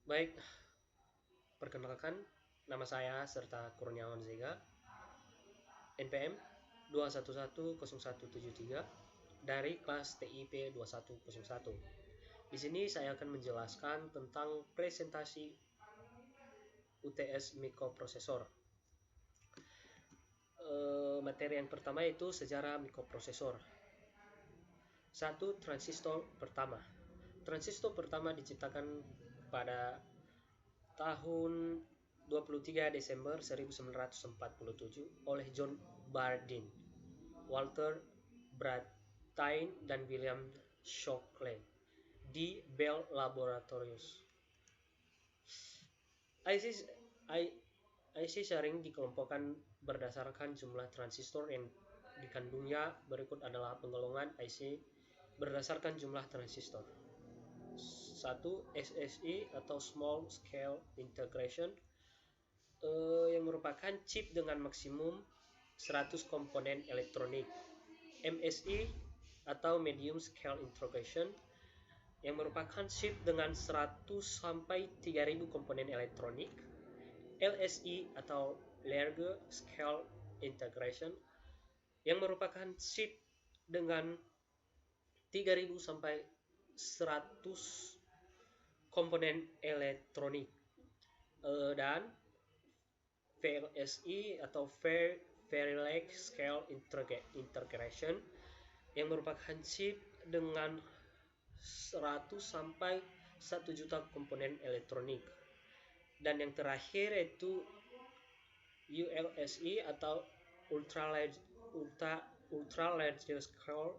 Baik, perkenalkan nama saya serta Kurniawan Zega, NPM 2110173 dari kelas TIP 2101. Di sini saya akan menjelaskan tentang presentasi UTS mikroprosesor. Materi yang pertama itu sejarah mikroprosesor. Satu, transistor pertama. Transistor pertama diciptakan pada tahun 23 Desember 1947 oleh John Bardeen, Walter Brattain, dan William Shockley di Bell Laboratories. IC sharing dikelompokkan berdasarkan jumlah transistor yang dikandungnya. Berikut adalah penggolongan IC berdasarkan jumlah transistor. 1. SSI atau Small Scale Integration, yang merupakan chip dengan maksimum 100 komponen elektronik. MSI atau Medium Scale Integration, yang merupakan chip dengan 100 sampai 3000 komponen elektronik. LSI atau Large Scale Integration, yang merupakan chip dengan 3000 sampai 100 komponen elektronik. Dan VLSI atau Very Large Scale Integration, yang merupakan chip dengan 100 sampai 1 juta komponen elektronik. Dan yang terakhir yaitu ULSI atau Ultra Large Scale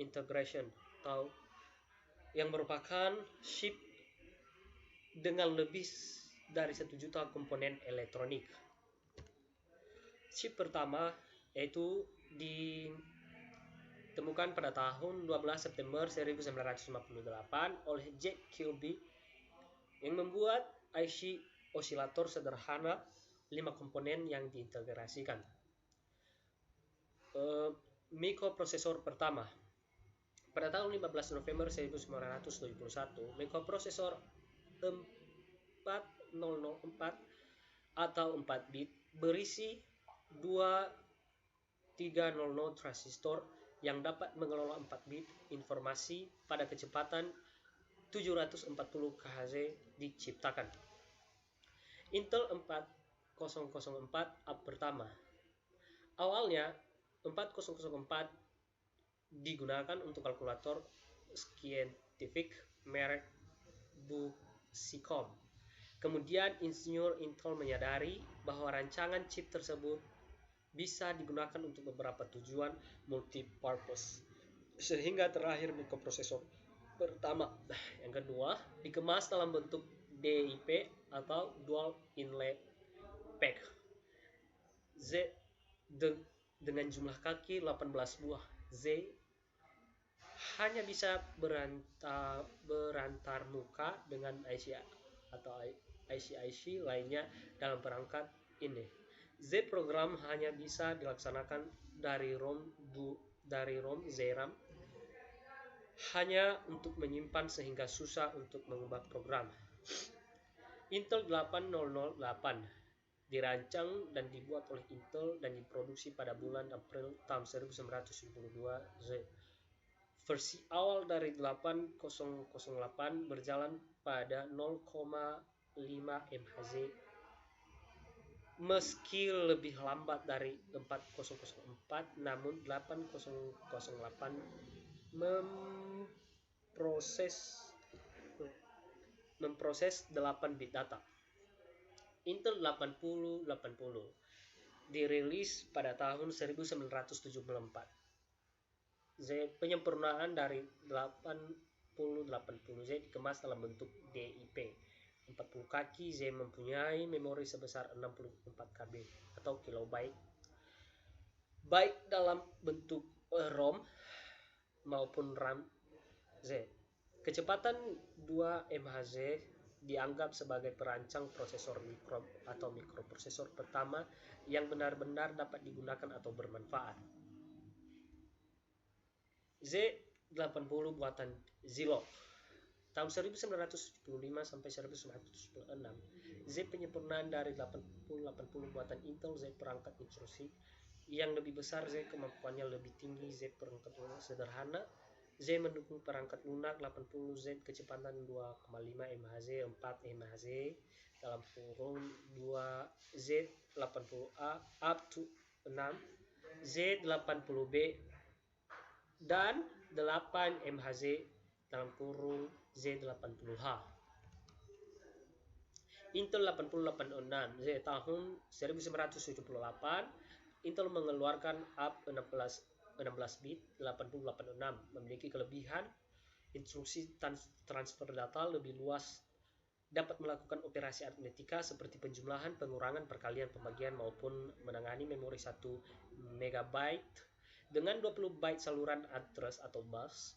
Integration, atau yang merupakan chip dengan lebih dari 1 juta komponen elektronik. Chip pertama yaitu ditemukan pada tahun 12 September 1958 oleh Jack Kilby, yang membuat IC osilator sederhana 5 komponen yang diintegrasikan. Mikroprosesor pertama pada tahun 15 November 1971, mikroprosesor 4004 atau 4 bit berisi 2300 transistor yang dapat mengelola 4 bit informasi pada kecepatan 740 kHz diciptakan. Intel 4004 pertama. Awalnya 4004 digunakan untuk kalkulator scientific merek Busicom. Kemudian insinyur Intel menyadari bahwa rancangan chip tersebut bisa digunakan untuk beberapa tujuan multipurpose, sehingga terakhir mikroprosesor pertama. Yang kedua, dikemas dalam bentuk DIP atau Dual Inlay Pack Z dengan jumlah kaki 18 buah. Z hanya bisa berantar muka dengan IC atau IC lainnya dalam perangkat ini. Z program hanya bisa dilaksanakan dari ROM ZRAM hanya untuk menyimpan, sehingga susah untuk mengubah program. Intel 8008 dirancang dan dibuat oleh Intel dan diproduksi pada bulan April tahun 1972. Versi awal dari 8008 berjalan pada 0,5 MHz, meski lebih lambat dari 4004, namun 8008 memproses 8 bit data. Intel 8080 dirilis pada tahun 1974. Penyempurnaan dari 8080 Z dikemas dalam bentuk DIP 40 kaki. Z mempunyai memori sebesar 64 KB atau kilobyte, baik dalam bentuk ROM maupun RAM. Z kecepatan 2 MHz dianggap sebagai perancang prosesor mikroprosesor pertama yang benar-benar dapat digunakan atau bermanfaat. Z80 buatan Zilog Tahun 1975 sampai 1996, Z penyempurnaan dari 8080 buatan Intel. Z perangkat instruksi yang lebih besar, Z kemampuannya lebih tinggi, Z perangkat lunak sederhana, Z mendukung perangkat lunak 80, Z kecepatan 2,5 MHz 4 MHz dalam kurung 2 Z80A up to 6 Z80B dan 8 MHz dalam kurung Z80H. Intel 8086 Z tahun 1978, Intel mengeluarkan up 16 bit 8086 memiliki kelebihan instruksi transfer data lebih luas, dapat melakukan operasi aritmetika seperti penjumlahan, pengurangan, perkalian, pembagian maupun menangani memori 1 MB dengan 20 byte saluran address atau bus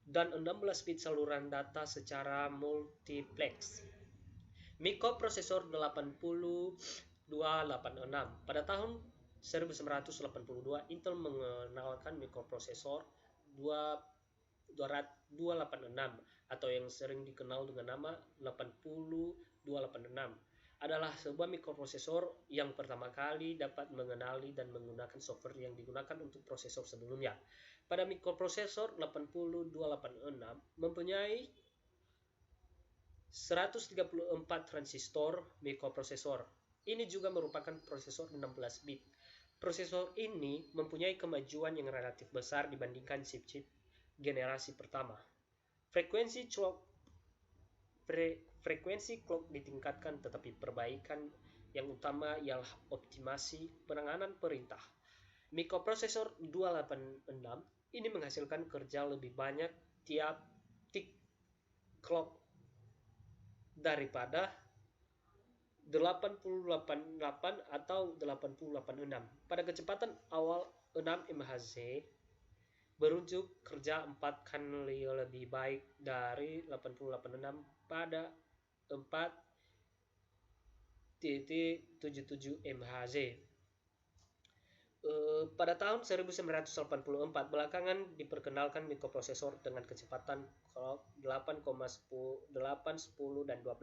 dan 16 bit saluran data secara multiplex. Mikroprosesor 8086. Pada tahun 1982, Intel mengenalkan mikroprosesor 286 atau yang sering dikenal dengan nama 80286. Adalah sebuah mikroprosesor yang pertama kali dapat mengenali dan menggunakan software yang digunakan untuk prosesor sebelumnya. Pada mikroprosesor 80286 mempunyai 134 transistor mikroprosesor. Ini juga merupakan prosesor 16 bit. Prosesor ini mempunyai kemajuan yang relatif besar dibandingkan chip-chip generasi pertama. Frekuensi clock ditingkatkan, tetapi perbaikan yang utama ialah optimasi penanganan perintah. Mikroprosesor 286 ini menghasilkan kerja lebih banyak tiap tick clock daripada 888 atau 886. Pada kecepatan awal 6 MHz, berujuk kerja 4 kali lebih baik dari 886 pada 4,77 MHz. Pada tahun 1984, belakangan diperkenalkan mikroprosesor dengan kecepatan clock 8,10, 8, 10, dan 12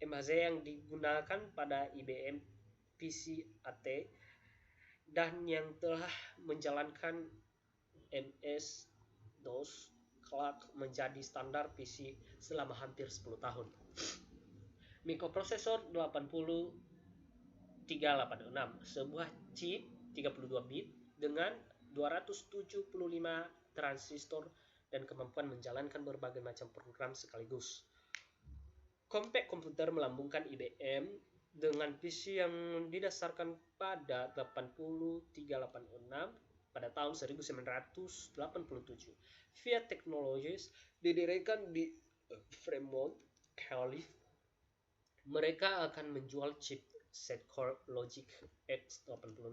MHz yang digunakan pada IBM PC AT dan yang telah menjalankan MS-DOS clock menjadi standar PC selama hampir 10 tahun. Mikroprosesor 80386, sebuah chip 32 bit dengan 275 transistor dan kemampuan menjalankan berbagai macam program sekaligus. Compact komputer melambungkan IBM dengan PC yang didasarkan pada 80386 pada tahun 1987. Fiat Technologies didirikan di Fremont, California. Mereka akan menjual chip set-core Logic X86,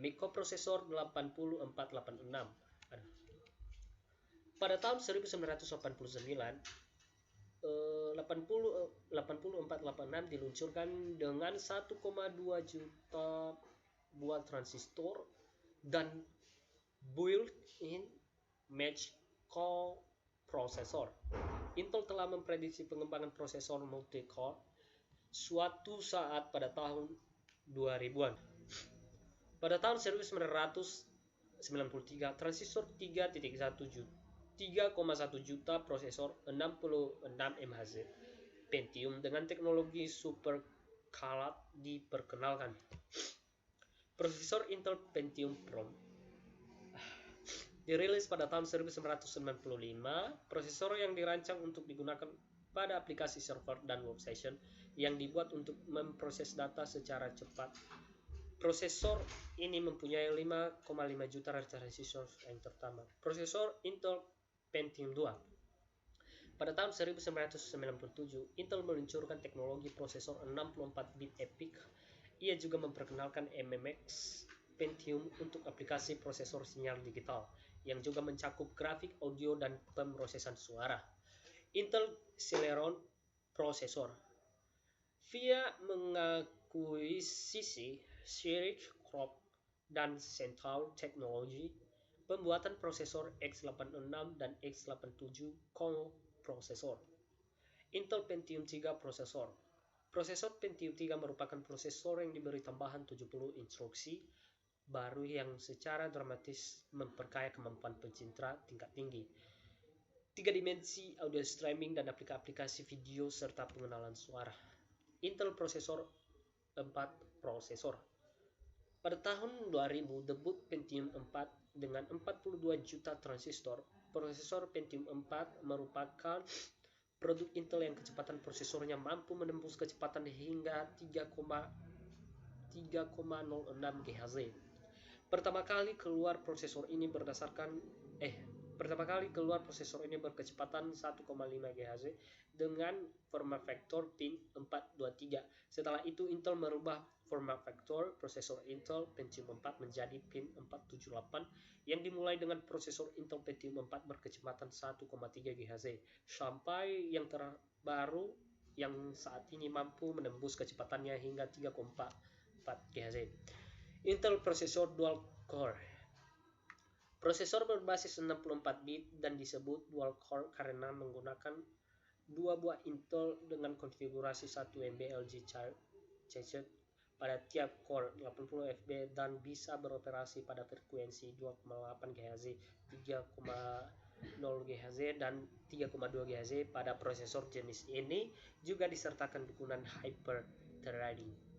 mikroprosesor 8486. Pada tahun 1989, 8486 diluncurkan dengan 1,2 juta buah transistor dan built-in match co-processor. Intel telah memprediksi pengembangan prosesor multi-core suatu saat pada tahun 2000-an. Pada tahun 1993, transistor 3,1 juta prosesor 66 MHz Pentium dengan teknologi SuperCloud diperkenalkan. Prosesor Intel Pentium Pro dirilis pada tahun 1995. Prosesor yang dirancang untuk digunakan pada aplikasi server dan workstation yang dibuat untuk memproses data secara cepat. Prosesor ini mempunyai 5,5 juta transistor yang pertama. Prosesor Intel Pentium 2. Pada tahun 1997, Intel meluncurkan teknologi prosesor 64 bit EPYC. Ia juga memperkenalkan MMX Pentium untuk aplikasi prosesor sinyal digital yang juga mencakup grafik, audio, dan pemrosesan suara. Intel Celeron Processor. Via mengakuisisi Cirrus Crop dan Centaur Technology, pembuatan prosesor X86 dan X87 prosesor. Intel Pentium 3 prosesor. Prosesor Pentium 3 merupakan prosesor yang diberi tambahan 70 instruksi baru yang secara dramatis memperkaya kemampuan pencinta tingkat tinggi, 3 dimensi, audio streaming, dan aplikasi video serta pengenalan suara. Intel Prosesor 4 prosesor. Pada tahun 2000 debut Pentium 4 dengan 42 juta transistor. Prosesor Pentium 4 merupakan produk Intel yang kecepatan prosesornya mampu menembus kecepatan hingga 3,06 GHz. Pertama kali keluar prosesor ini berkecepatan 1,5 GHz dengan format factor pin 423. Setelah itu Intel merubah format factor prosesor Intel Pentium 4 menjadi pin 478 yang dimulai dengan prosesor Intel Pentium 4 berkecepatan 1,3 GHz sampai yang terbaru yang saat ini mampu menembus kecepatannya hingga 3,4 GHz. Intel prosesor dual core. Prosesor berbasis 64 bit dan disebut dual core karena menggunakan dua buah Intel dengan konfigurasi 1 MB LG chipset pada tiap core 80 Fb dan bisa beroperasi pada frekuensi 2,8 GHz, 3,0 GHz dan 3,2 GHz. Pada prosesor jenis ini juga disertakan dukungan hyper-threading.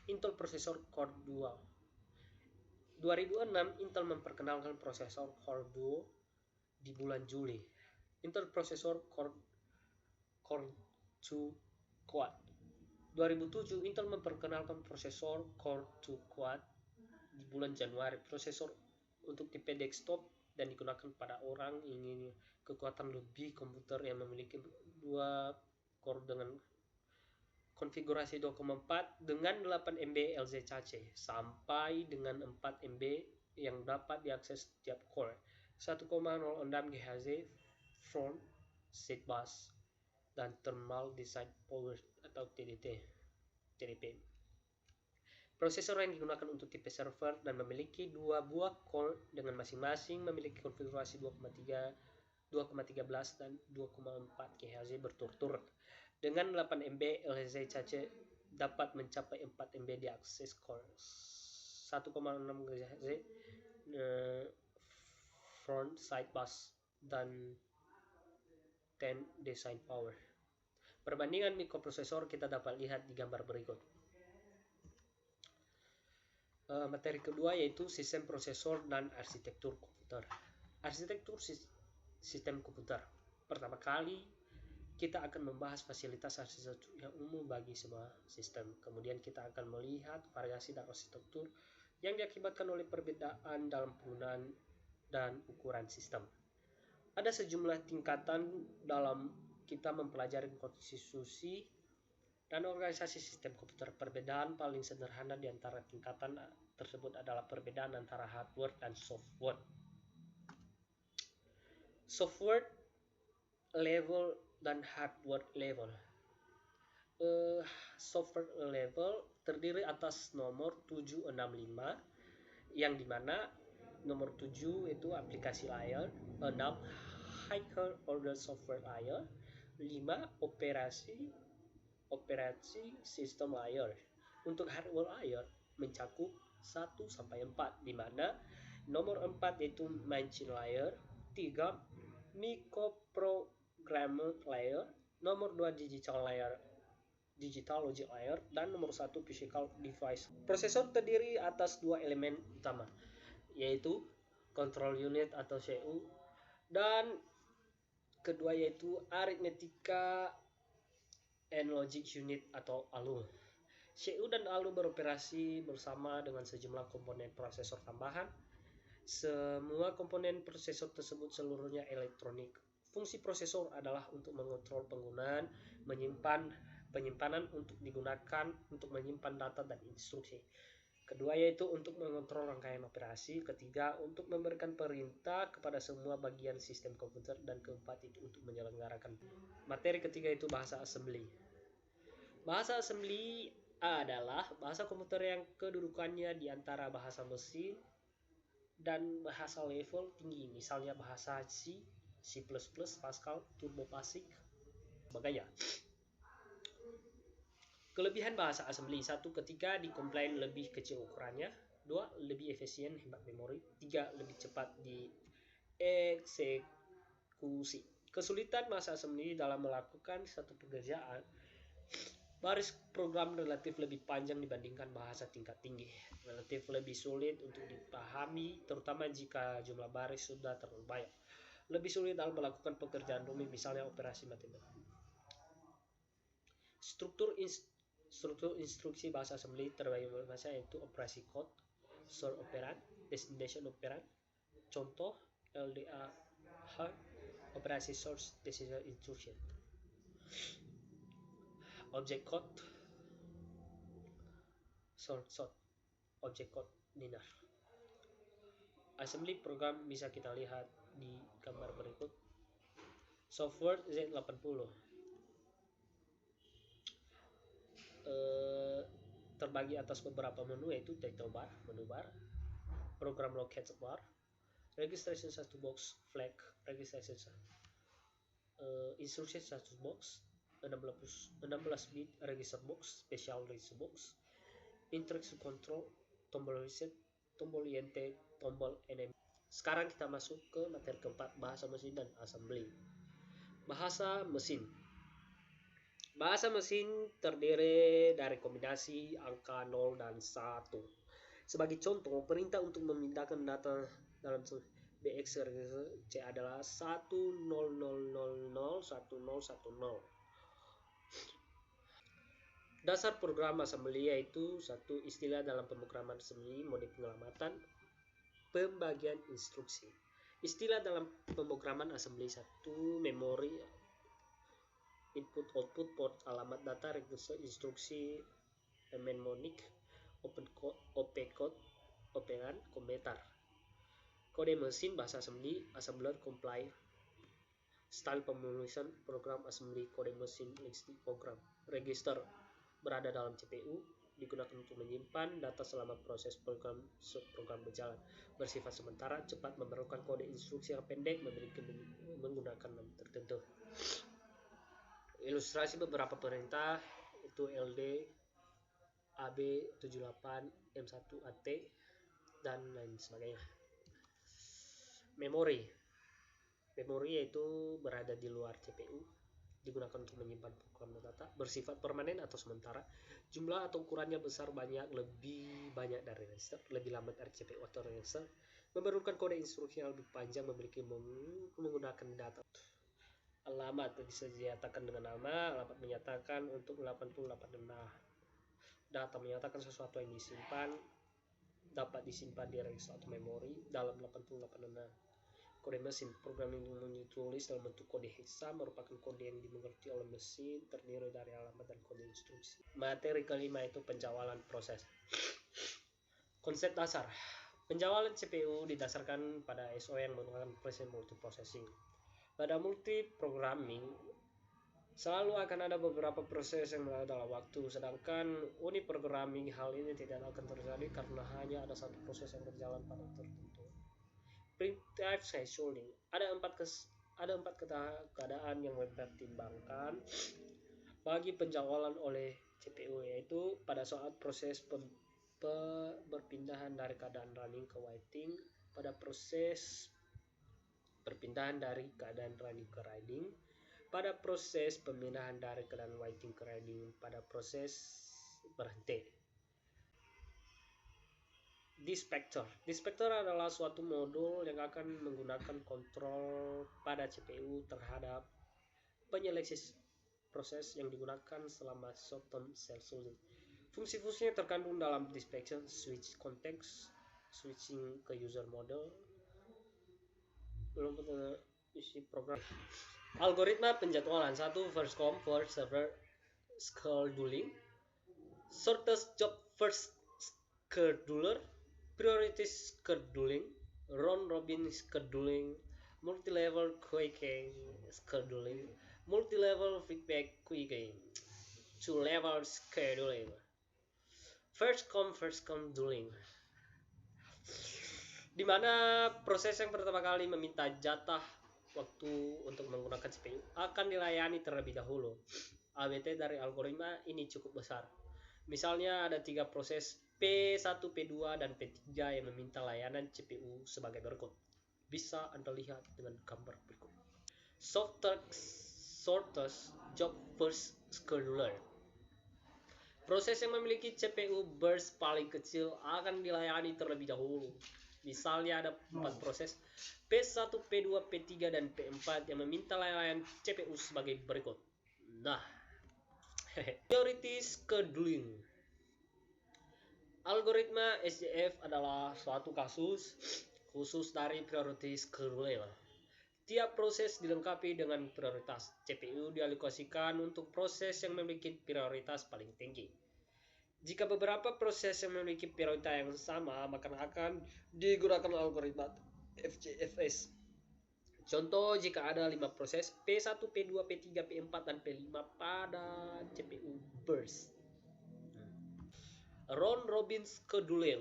Intel prosesor Core Duo. 2006 Intel memperkenalkan prosesor Core Duo di bulan Juli. Intel prosesor Core 2 Quad. 2007 Intel memperkenalkan prosesor Core 2 Quad di bulan Januari. Prosesor untuk tipe desktop dan digunakan pada orang ingin kekuatan lebih komputer yang memiliki 2 core dengan konfigurasi 2,4 dengan 8 MB LZCC sampai dengan 4 MB yang dapat diakses setiap core, 1,06 GHz front set bus dan thermal design power atau TDP. Prosesor yang digunakan untuk tipe server dan memiliki 2 buah core dengan masing-masing memiliki konfigurasi 2,13 dan 2,4 GHz berturut-turut. Dengan 8 MB LZCC dapat mencapai 4 MB diakses core, 1,6 GHz front side bus dan 10 design power. Perbandingan mikroprosesor kita dapat lihat di gambar berikut. Materi kedua yaitu sistem prosesor dan arsitektur komputer. Arsitektur sistem komputer. Pertama kali kita akan membahas fasilitas arsitektur yang umum bagi semua sistem. Kemudian kita akan melihat variasi dan arsitektur yang diakibatkan oleh perbedaan dalam penggunaan dan ukuran sistem. Ada sejumlah tingkatan dalam kita mempelajari konstitusi dan organisasi sistem komputer. Perbedaan paling sederhana di antara tingkatan tersebut adalah perbedaan antara hardware dan software. Software level dan hardware level. Software level terdiri atas nomor 765 yang dimana nomor 7 itu aplikasi layer, 6 higher order software layer, 5 operasi sistem layer. Untuk hardware layer mencakup 1 sampai 4 di mana nomor 4 yaitu machine layer, 3 microprogrammer layer, nomor 2 digital logic layer, dan nomor 1 physical device. Prosesor terdiri atas 2 elemen utama yaitu control unit atau CPU dan kedua yaitu arithmetica and logic unit atau ALU. CPU dan ALU beroperasi bersama dengan sejumlah komponen prosesor tambahan. Semua komponen prosesor tersebut seluruhnya elektronik. Fungsi prosesor adalah untuk mengontrol penggunaan, penyimpanan untuk digunakan untuk menyimpan data dan instruksi. Kedua yaitu untuk mengontrol rangkaian operasi. Ketiga untuk memberikan perintah kepada semua bagian sistem komputer. Dan keempat itu untuk menyelenggarakan. Materi ketiga itu bahasa assembly. Bahasa assembly adalah bahasa komputer yang kedudukannya di antara bahasa mesin dan bahasa level tinggi, misalnya bahasa C C++, Pascal, Turbo Basic, sebagainya. Kelebihan bahasa assembly: 1. Ketika dikompilasi lebih kecil ukurannya. 2. Lebih efisien hemat memori. 3. Lebih cepat dieksekusi. Kesulitan bahasa assembly dalam melakukan satu pekerjaan: baris program relatif lebih panjang dibandingkan bahasa tingkat tinggi, relatif lebih sulit untuk dipahami, terutama jika jumlah baris sudah terlalu banyak, lebih sulit dalam melakukan pekerjaan rumit, misalnya operasi matematika. Struktur instruksi bahasa assembly terbagi beberapa, yaitu operasi code, source operand, destination operand. Contoh LDAH, operasi source destination instruction. Object code, source object code linear. Assembly program bisa kita lihat di gambar berikut. Software Z80 terbagi atas beberapa menu, yaitu title bar, menu bar, program locator bar, registration satu box, flag registration, instruction satu box, 16 bit register box, special register box, interaction control, tombol reset, tombol int, tombol enemy. Sekarang kita masuk ke materi keempat, bahasa mesin dan assembly. Bahasa mesin. Bahasa mesin terdiri dari kombinasi angka 0 dan 1. Sebagai contoh, perintah untuk memindahkan data dalam BX C adalah 10001010. Dasar program assembly yaitu: 1. Istilah dalam pemrograman assembly, mode penyelamatan, pembagian instruksi. Istilah dalam pemrograman assembly: 1. Memori, input output port, alamat data, register instruksi, mnemonic, opcode, operand, komentar. Kode mesin bahasa assembly, assembler, compiler. Style penulisan program assembly, kode mesin, listing program. Register berada dalam CPU, digunakan untuk menyimpan data selama proses program berjalan. Bersifat sementara, cepat, memerlukan kode instruksi yang pendek, memiliki menggunakan nama tertentu. Ilustrasi beberapa perintah itu LD, AB, 78, M1AT, dan lain sebagainya. Memori yaitu berada di luar CPU, digunakan untuk menyimpan program data, bersifat permanen atau sementara, jumlah atau ukurannya besar, lebih banyak dari register, lebih lambat dari CPU atau register, memerlukan kode instruksi yang lebih panjang, memiliki menggunakan data. Alamat bisa dinyatakan dengan nama, alamat menyatakan untuk 88 data menyatakan sesuatu yang disimpan, dapat disimpan di register atau memori dalam 88 Kode mesin, program yang ditulis dalam bentuk kode hexa merupakan kode yang dimengerti oleh mesin, terdiri dari alamat dan kode instruksi. Materi kelima itu penjawalan proses. Konsep dasar. Penjawalan CPU didasarkan pada SO yang menggunakan proses multiprocessing. Pada multiprogramming, selalu akan ada beberapa proses yang berada dalam waktu, sedangkan uniprogramming hal ini tidak akan terjadi karena hanya ada satu proses yang berjalan pada tertentu. Primitive scheduling. Ada empat keadaan yang dipertimbangkan bagi penjawalan oleh CPU, yaitu pada saat proses berpindahan dari keadaan running ke waiting, pada proses perpindahan dari keadaan running ke reading, pada proses pemindahan dari keadaan waiting ke reading, pada proses berhenti. Dispatcher adalah suatu modul yang akan menggunakan kontrol pada CPU terhadap penyeleksi proses yang digunakan selama short-term scheduling. Fungsi-fungsinya terkandung dalam dispatcher: switch context, switching ke user model, belum isi program. Algoritma penjadwalan: 1. First come first server scheduling, shortest job first scheduler, priority scheduling, round robin scheduling, multi-level queuing scheduling, multi-level feedback queuing, two-level scheduling, first come first scheduling, di mana proses yang pertama kali meminta jatah waktu untuk menggunakan CPU akan dilayani terlebih dahulu. ABT dari algoritma ini cukup besar. Misalnya ada 3 proses P1, P2, dan P3 yang meminta layanan CPU sebagai berikut. Bisa Anda lihat dengan gambar berikut. Shortest job first scheduler. Proses yang memiliki CPU burst paling kecil akan dilayani terlebih dahulu. Misalnya ada 4 proses P1, P2, P3, dan P4 yang meminta layanan CPU sebagai berikut. Nah, priority scheduling. Algoritma SJF adalah suatu kasus khusus dari priority scheduling. Tiap proses dilengkapi dengan prioritas. CPU dialokasikan untuk proses yang memiliki prioritas paling tinggi. Jika beberapa proses yang memiliki prioritas yang sama, maka akan digunakan algoritma FJFS. Contoh, jika ada 5 proses P1, P2, P3, P4, dan P5 pada CPU burst. Round robin scheduling.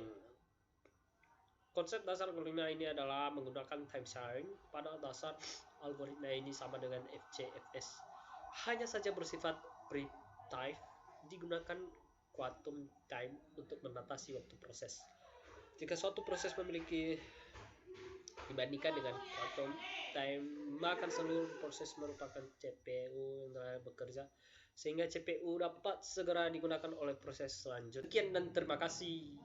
Konsep dasar algoritma ini adalah menggunakan time sharing. Pada dasar algoritma ini sama dengan FJFS. Hanya saja bersifat pre-type, digunakan quantum time untuk mengatasi waktu proses. Jika suatu proses memiliki dibandingkan dengan quantum time, maka seluruh proses merupakan CPU yang telah bekerja, sehingga CPU dapat segera digunakan oleh proses selanjutnya. Sekian dan terima kasih.